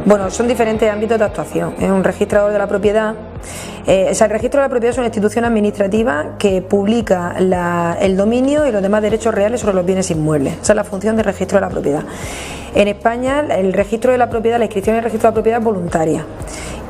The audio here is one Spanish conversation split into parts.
Bueno, son diferentes ámbitos de actuación. Es un registrador de la propiedad. El registro de la propiedad es una institución administrativa que publica el dominio y los demás derechos reales sobre los bienes inmuebles. Esa es la función del registro de la propiedad. En España, el registro de la propiedad, la inscripción en el registro de la propiedad es voluntaria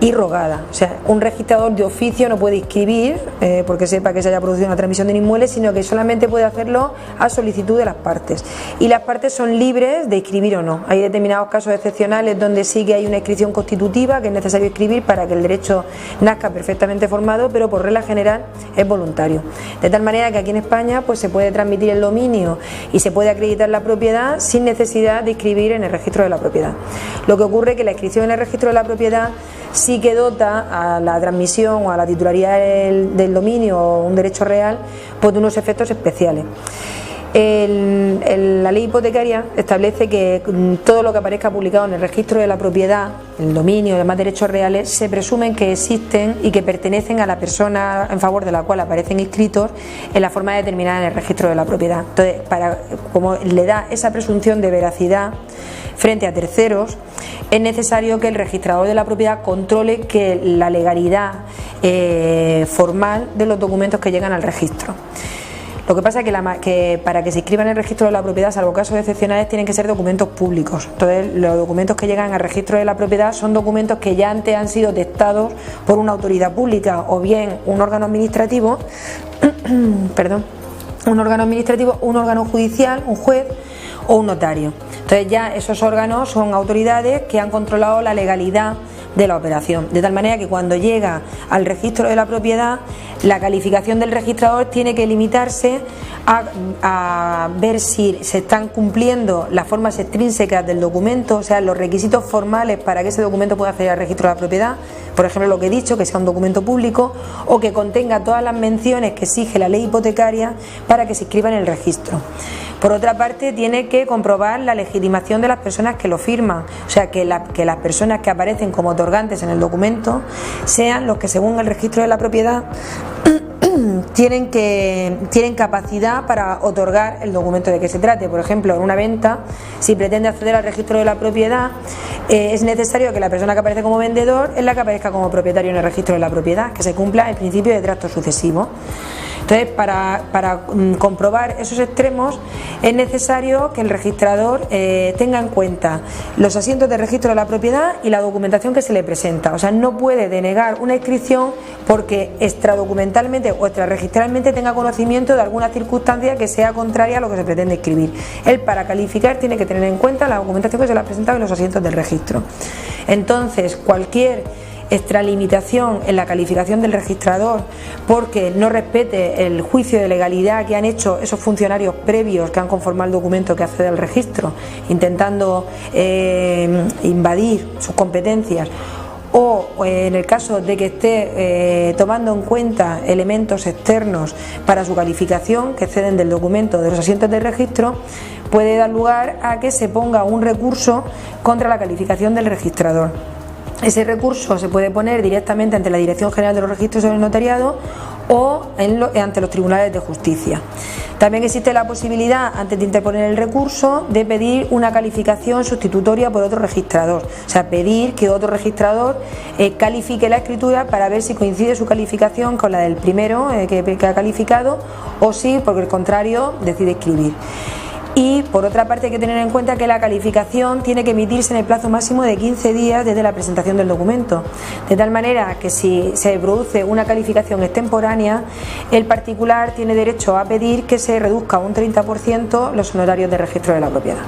y rogada. O sea, un registrador de oficio no puede inscribir porque sepa que se haya producido una transmisión de un inmueble, sino que solamente puede hacerlo a solicitud de las partes. Y las partes son libres de inscribir o no. Hay determinados casos excepcionales donde sí que hay una inscripción constitutiva que es necesario inscribir para que el derecho nazca perfectamente formado, pero por regla general es voluntario. De tal manera que aquí en España pues se puede transmitir el dominio y se puede acreditar la propiedad sin necesidad de inscribir en el registro de la propiedad. Lo que ocurre es que la inscripción en el registro de la propiedad sí que dota a la transmisión o a la titularidad del dominio o un derecho real pues de unos efectos especiales. La ley hipotecaria establece que todo lo que aparezca publicado en el registro de la propiedad, el dominio y demás derechos reales, se presumen que existen y que pertenecen a la persona en favor de la cual aparecen inscritos en la forma determinada en el registro de la propiedad. Entonces, como le da esa presunción de veracidad frente a terceros, es necesario que el registrador de la propiedad controle que la legalidad formal de los documentos que llegan al registro. Lo que pasa es que para que se inscriban en el registro de la propiedad, salvo casos excepcionales, tienen que ser documentos públicos. Entonces, los documentos que llegan al registro de la propiedad son documentos que ya antes han sido testados por una autoridad pública o bien un órgano administrativo, un órgano judicial, un juez o un notario. Entonces ya esos órganos son autoridades que han controlado la legalidad de la operación, de tal manera que cuando llega al registro de la propiedad, la calificación del registrador tiene que limitarse a ver si se están cumpliendo las formas extrínsecas del documento, o sea, los requisitos formales para que ese documento pueda acceder al registro de la propiedad, por ejemplo, lo que he dicho, que sea un documento público o que contenga todas las menciones que exige la ley hipotecaria para que se inscriba en el registro. Por otra parte, tiene que comprobar la legitimación de las personas que lo firman, o sea, que las personas que aparecen como otorgantes en el documento sean los que, según el registro de la propiedad, tienen capacidad para otorgar el documento de que se trate. Por ejemplo, en una venta, si pretende acceder al registro de la propiedad, es necesario que la persona que aparece como vendedor es la que aparezca como propietario en el registro de la propiedad, que se cumpla el principio de tracto sucesivo. Entonces, para comprobar esos extremos es necesario que el registrador tenga en cuenta los asientos de registro de la propiedad y la documentación que se le presenta. O sea, no puede denegar una inscripción porque extradocumentalmente o extrarregistralmente tenga conocimiento de alguna circunstancia que sea contraria a lo que se pretende inscribir. Él, para calificar, tiene que tener en cuenta la documentación que se le ha presentado y los asientos del registro. Entonces, cualquier extralimitación en la calificación del registrador porque no respete el juicio de legalidad que han hecho esos funcionarios previos que han conformado el documento que accede al registro, intentando invadir sus competencias, o en el caso de que esté tomando en cuenta elementos externos para su calificación que exceden del documento de los asientos del registro, puede dar lugar a que se ponga un recurso contra la calificación del registrador. Ese recurso se puede poner directamente ante la Dirección General de los Registros del Notariado o ante los tribunales de justicia. También existe la posibilidad, antes de interponer el recurso, de pedir una calificación sustitutoria por otro registrador. O sea, pedir que otro registrador califique la escritura para ver si coincide su calificación con la del primero que ha calificado o si, por el contrario, decide escribir. Y por otra parte hay que tener en cuenta que la calificación tiene que emitirse en el plazo máximo de 15 días desde la presentación del documento, de tal manera que si se produce una calificación extemporánea, el particular tiene derecho a pedir que se reduzca un 30% los honorarios de registro de la propiedad.